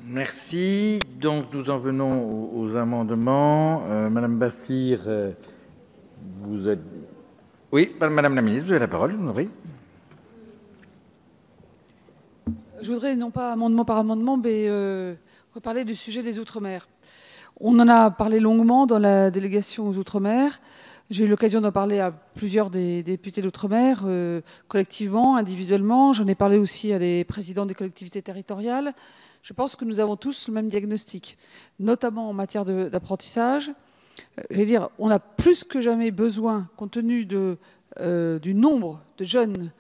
Merci. Donc, nous en venons aux amendements. Madame Bassir, vous êtes... Oui, Madame la Ministre, vous avez la parole, je vous en prie. Je voudrais, non pas amendement par amendement, mais reparler du sujet des Outre-mer. On en a parlé longuement dans la délégation aux Outre-mer. J'ai eu l'occasion d'en parler à plusieurs des députés d'Outre-mer, collectivement, individuellement. J'en ai parlé aussi à des présidents des collectivités territoriales. Je pense que nous avons tous le même diagnostic, notamment en matière d'apprentissage. Je veux dire, on a plus que jamais besoin, compte tenu du nombre de jeunes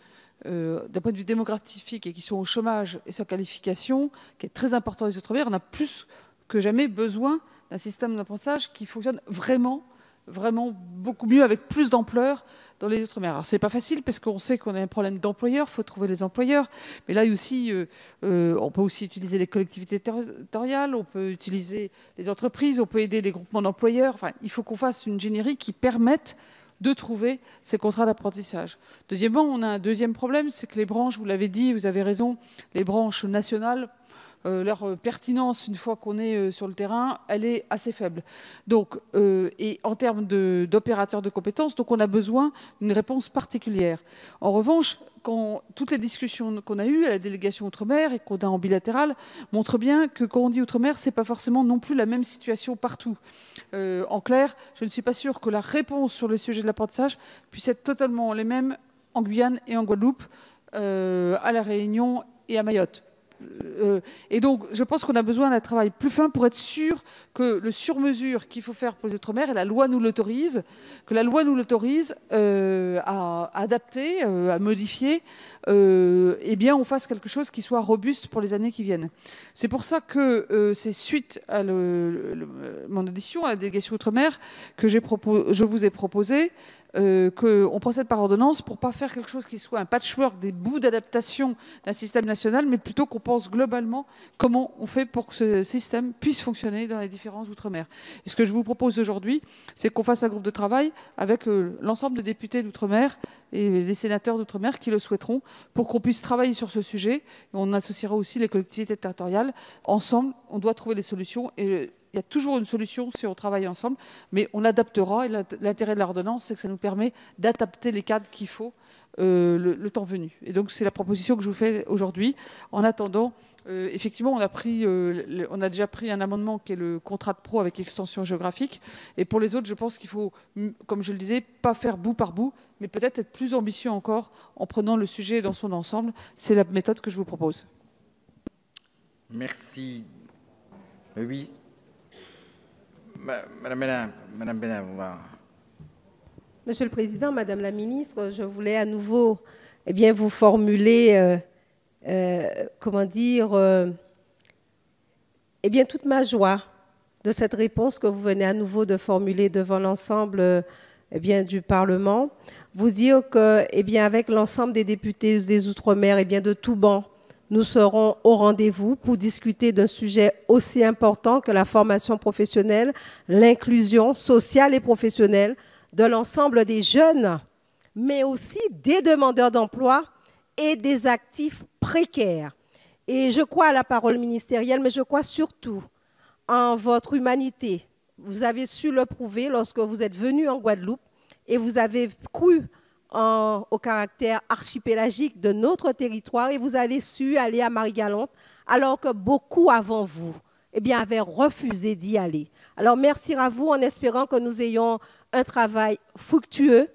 d'un point de vue démographique et qui sont au chômage et sans qualification, qui est très important les Outre-mer, on a plus que jamais besoin d'un système d'apprentissage qui fonctionne vraiment beaucoup mieux, avec plus d'ampleur dans les Outre-mer. Alors c'est pas facile parce qu'on sait qu'on a un problème d'employeurs, il faut trouver les employeurs, mais là aussi, on peut aussi utiliser les collectivités territoriales, on peut utiliser les entreprises, on peut aider les groupements d'employeurs. Enfin, il faut qu'on fasse une ingénierie qui permette de trouver ces contrats d'apprentissage. Deuxièmement, on a un deuxième problème, c'est que les branches, vous l'avez dit, vous avez raison, les branches nationales, leur pertinence, une fois qu'on est sur le terrain, elle est assez faible. Donc, et en termes d'opérateurs de compétences, donc on a besoin d'une réponse particulière. En revanche, toutes les discussions qu'on a eues à la délégation Outre-mer et qu'on a en bilatéral montrent bien que quand on dit Outre-mer, ce n'est pas forcément non plus la même situation partout. En clair, je ne suis pas sûre que la réponse sur le sujet de l'apprentissage puisse être totalement les mêmes en Guyane et en Guadeloupe, à La Réunion et à Mayotte. Et donc, je pense qu'on a besoin d'un travail plus fin pour être sûr que le sur-mesure qu'il faut faire pour les Outre-mer, et la loi nous l'autorise, que la loi nous l'autorise à adapter, à modifier, eh bien, on fasse quelque chose qui soit robuste pour les années qui viennent. C'est pour ça que c'est suite à mon audition à la délégation Outre-mer que je vous ai proposé qu'on procède par ordonnance pour ne pas faire quelque chose qui soit un patchwork des bouts d'adaptation d'un système national, mais plutôt qu'on pense globalement comment on fait pour que ce système puisse fonctionner dans les différents Outre-mer. Et ce que je vous propose aujourd'hui, c'est qu'on fasse un groupe de travail avec l'ensemble des députés d'Outre-mer et les sénateurs d'Outre-mer qui le souhaiteront pour qu'on puisse travailler sur ce sujet. Et on associera aussi les collectivités territoriales. Ensemble, on doit trouver des solutions et il y a toujours une solution si on travaille ensemble, mais on adaptera. Et l'intérêt de l'ordonnance, c'est que ça nous permet d'adapter les cadres qu'il faut le temps venu. Et donc, c'est la proposition que je vous fais aujourd'hui. En attendant, effectivement, on a déjà pris un amendement qui est le contrat de pro avec extension géographique. Et pour les autres, je pense qu'il faut, comme je le disais, pas faire bout par bout, mais peut-être être plus ambitieux encore en prenant le sujet dans son ensemble. C'est la méthode que je vous propose. Merci. Oui. Madame Bénin, vous va... Monsieur le Président, Madame la Ministre, je voulais à nouveau vous formuler, comment dire, toute ma joie de cette réponse que vous venez à nouveau de formuler devant l'ensemble du Parlement. Vous dire que, avec l'ensemble des députés des Outre-mer, de tout banc, nous serons au rendez-vous pour discuter d'un sujet aussi important que la formation professionnelle, l'inclusion sociale et professionnelle de l'ensemble des jeunes, mais aussi des demandeurs d'emploi et des actifs précaires. Et je crois à la parole ministérielle, mais je crois surtout en votre humanité. Vous avez su le prouver lorsque vous êtes venu en Guadeloupe et vous avez cru au caractère archipélagique de notre territoire et vous avez su aller à Marie-Galante alors que beaucoup avant vous avaient refusé d'y aller. Alors merci à vous en espérant que nous ayons un travail fructueux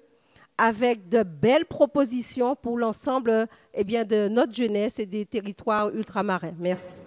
avec de belles propositions pour l'ensemble de notre jeunesse et des territoires ultramarins. Merci.